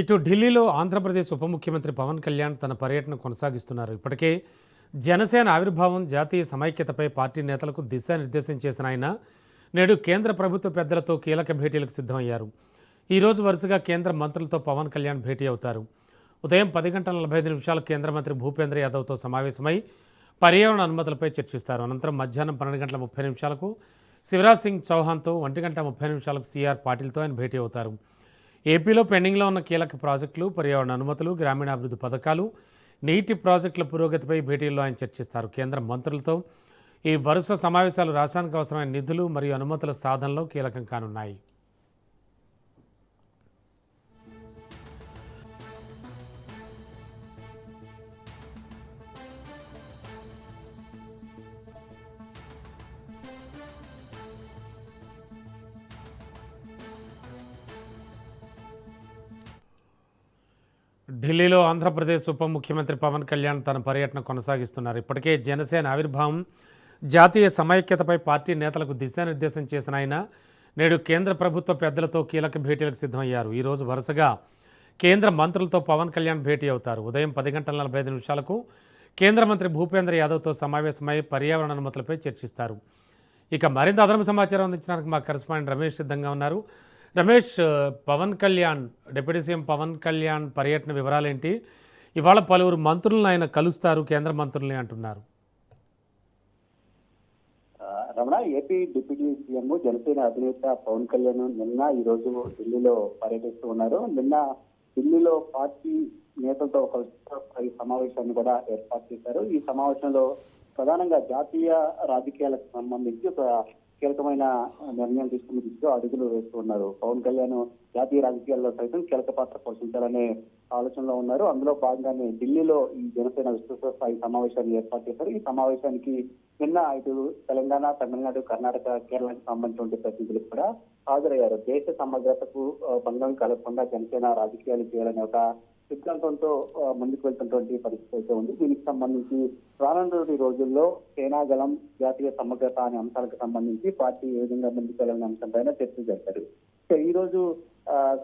ఇటు ఢిల్లీలో ఆంధ్రప్రదేశ్ ఉప ముఖ్యమంత్రి పవన్ కళ్యాణ్ తన పర్యటన కొనసాగిస్తున్నారు. ఇప్పటికే జనసేన ఆవిర్భావం, జాతీయ సమైక్యతపై పార్టీ నేతలకు దిశానిర్దేశం చేసిన ఆయన నేడు కేంద్ర ప్రభుత్వ పెద్దలతో కీలక భేటీలకు సిద్ధమయ్యారు. ఈరోజు వరుసగా కేంద్ర మంత్రులతో పవన్ కళ్యాణ్ భేటీ అవుతారు. ఉదయం 10:45 కేంద్ర మంత్రి భూపేంద్ర యాదవ్తో సమావేశమై పర్యావరణ అనుమతులపై చర్చిస్తారు. అనంతరం మధ్యాహ్నం 12:30 శివరాజ్ సింగ్ చౌహాన్తో, 1:30 సిఆర్ పాటిల్తో ఆయన భేటీ అవుతారు. ఏపీలో పెండింగ్లో ఉన్న కీలక ప్రాజెక్టులు, పర్యావరణ అనుమతులు, గ్రామీణాభివృద్ధి పథకాలు, నీటి ప్రాజెక్టుల పురోగతిపై భేటీల్లో ఆయన చర్చిస్తారు. కేంద్ర మంత్రులతో ఈ వరుస సమావేశాలు రాష్ట్రానికి అవసరమైన నిధులు మరియు అనుమతుల సాధనలో కీలకం కానున్నాయి. ఢిల్లీలో ఆంధ్రప్రదేశ్ ఉప ముఖ్యమంత్రి పవన్ కళ్యాణ్ తన పర్యటన కొనసాగిస్తున్నారు. ఇప్పటికే జనసేన ఆవిర్భావం, జాతీయ సమైక్యతపై పార్టీ నేతలకు దిశానిర్దేశం చేసిన ఆయన నేడు కేంద్ర ప్రభుత్వ పెద్దలతో కీలక భేటీలకు సిద్ధమయ్యారు. ఈరోజు వరుసగా కేంద్ర మంత్రులతో పవన్ కళ్యాణ్ భేటీ అవుతారు. ఉదయం 10:45 కేంద్ర మంత్రి భూపేంద్ర యాదవ్తో సమావేశమై పర్యావరణ అనుమతులపై చర్చిస్తారు. ఇక మరింత అదనపు సమాచారం అందించడానికి మా కరెస్పాండెంట్ రమేష్ సిద్ధంగా ఉన్నారు. రమేష్, పవన్ కళ్యాణ్, డిప్యూటీ సీఎం పవన్ కళ్యాణ్ పర్యటన వివరాలేంటి? ఇవాళ పలువురు మంత్రులను ఆయన కలుస్తారు, కేంద్ర మంత్రుల్ని అంటున్నారు. Ramana, AP deputy CM Janasena అధినేత పవన్ కళ్యాణ్ ఈ రోజు ఢిల్లీలో పర్యటిస్తూ ఉన్నారు. నిన్న ఢిల్లీలో పార్టీ నేతలతో ఒక సమావేశాన్ని కూడా ఏర్పాటు చేశారు. ఈ సమావేశంలో ప్రధానంగా జాతీయ రాజకీయాలకు సంబంధించి ఒక కీలకమైన నిర్ణయం తీసుకునే దిశగా అడుగులు వేస్తూ ఉన్నారు. పవన్ కళ్యాణ్ జాతీయ రాజకీయాల్లో సైతం కీలక పాత్ర పోషించాలనే ఆలోచనలో ఉన్నారు. అందులో భాగంగానే ఢిల్లీలో ఈ జనసేన విస్తృత స్థాయి సమావేశాన్ని ఏర్పాటు చేశారు. ఈ సమావేశానికి నిన్న ఇటు తెలంగాణ, తమిళనాడు, కర్ణాటక, కేరళకు సంబంధించిన ప్రతినిధులు కూడా హాజరయ్యారు. దేశ సమగ్రతకు భంగం కలగకుండా జనసేన రాజకీయాలు చేయాలనే ఒక సిద్ధాంతంతో ముందుకు వెళ్తున్నటువంటి పరిస్థితి అయితే ఉంది. దీనికి సంబంధించి రానున్న రోజుల్లో సేనాగలం, జాతీయ సమగ్రత అనే అంశాలకు సంబంధించి పార్టీ ఏ విధంగా ముందుకు వెళ్ళాలనే అంశంపైన చర్చ జరిపారు. ఈ రోజు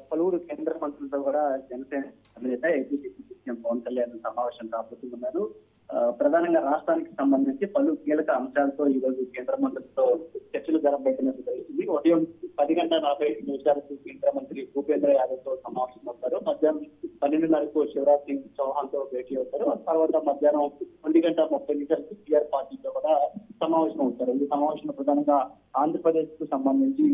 పలువురు కేంద్ర మంత్రులతో కూడా జనసేన అధినేత AP deputy CM Pawan Kalyan సమావేశం కాబోతున్నారు. ప్రధానంగా రాష్ట్రానికి సంబంధించి పలు కీలక అంశాలతో ఈ రోజు కేంద్ర మంత్రులతో చర్చలు జరపబోతున్నట్టు తెలిసింది. ఉదయం 10:45 కేంద్ర మంత్రి భూపేంద్ర యాదవ్ తో సమావేశం అవుతారు. మధ్యాహ్నం 12:30 శివరాజ్ సింగ్ చౌహాన్ తో భేటీ అవుతారు. ఆ తర్వాత మధ్యాహ్నం 1:30 సిఆర్ పార్టీతో కూడా సమావేశం అవుతారు. ఈ సమావేశంలో ప్రధానంగా ఆంధ్రప్రదేశ్ కు సంబంధించి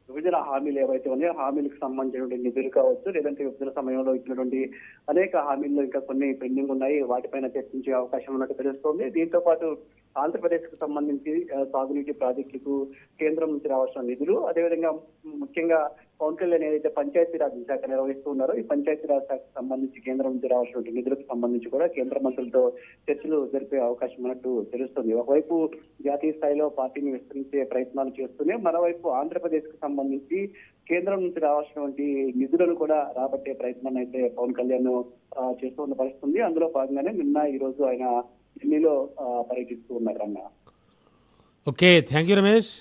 విభజన హామీలు ఏవైతే ఉన్నాయో హామీలకు సంబంధించినటువంటి నిధులు కావచ్చు, లేదంటే విభజన సమయంలో ఇచ్చినటువంటి అనేక హామీల్లో ఇంకా కొన్ని పెండింగ్ ఉన్నాయి, వాటిపైన చర్చించే అవకాశం ఉన్నట్టు తెలుస్తోంది. దీంతో పాటు ఆంధ్రప్రదేశ్ కు సంబంధించి సాగునీటి ప్రాజెక్టులకు కేంద్రం నుంచి రావాల్సిన నిధులు, అదేవిధంగా ముఖ్యంగా పవన్ కళ్యాణ్ ఏదైతే పంచాయతీరాజ్ శాఖ నిర్వహిస్తూ ఉన్నారో ఈ పంచాయతీరాజ్ శాఖకు సంబంధించి కేంద్రం నుంచి రావాల్సిన నిధులకు సంబంధించి కూడా కేంద్ర మంత్రులతో చర్చలు జరిపే అవకాశం ఉన్నట్టు తెలుస్తుంది. ఒకవైపు జాతీయ స్థాయిలో పార్టీని విస్తరించే ప్రయత్నాలు చేస్తూనే మరోవైపు ఆంధ్రప్రదేశ్ కు సంబంధించి కేంద్రం నుంచి రావాల్సినటువంటి నిధులను కూడా రాబట్టే ప్రయత్నాన్ని అయితే పవన్ కళ్యాణ్ చేస్తున్న పరిస్థితి. అందులో భాగంగానే నిన్న ఈ రోజు ఆయన ఢిల్లీలో పర్యటిస్తూ ఉన్నారు. Okay, thank you Ramesh.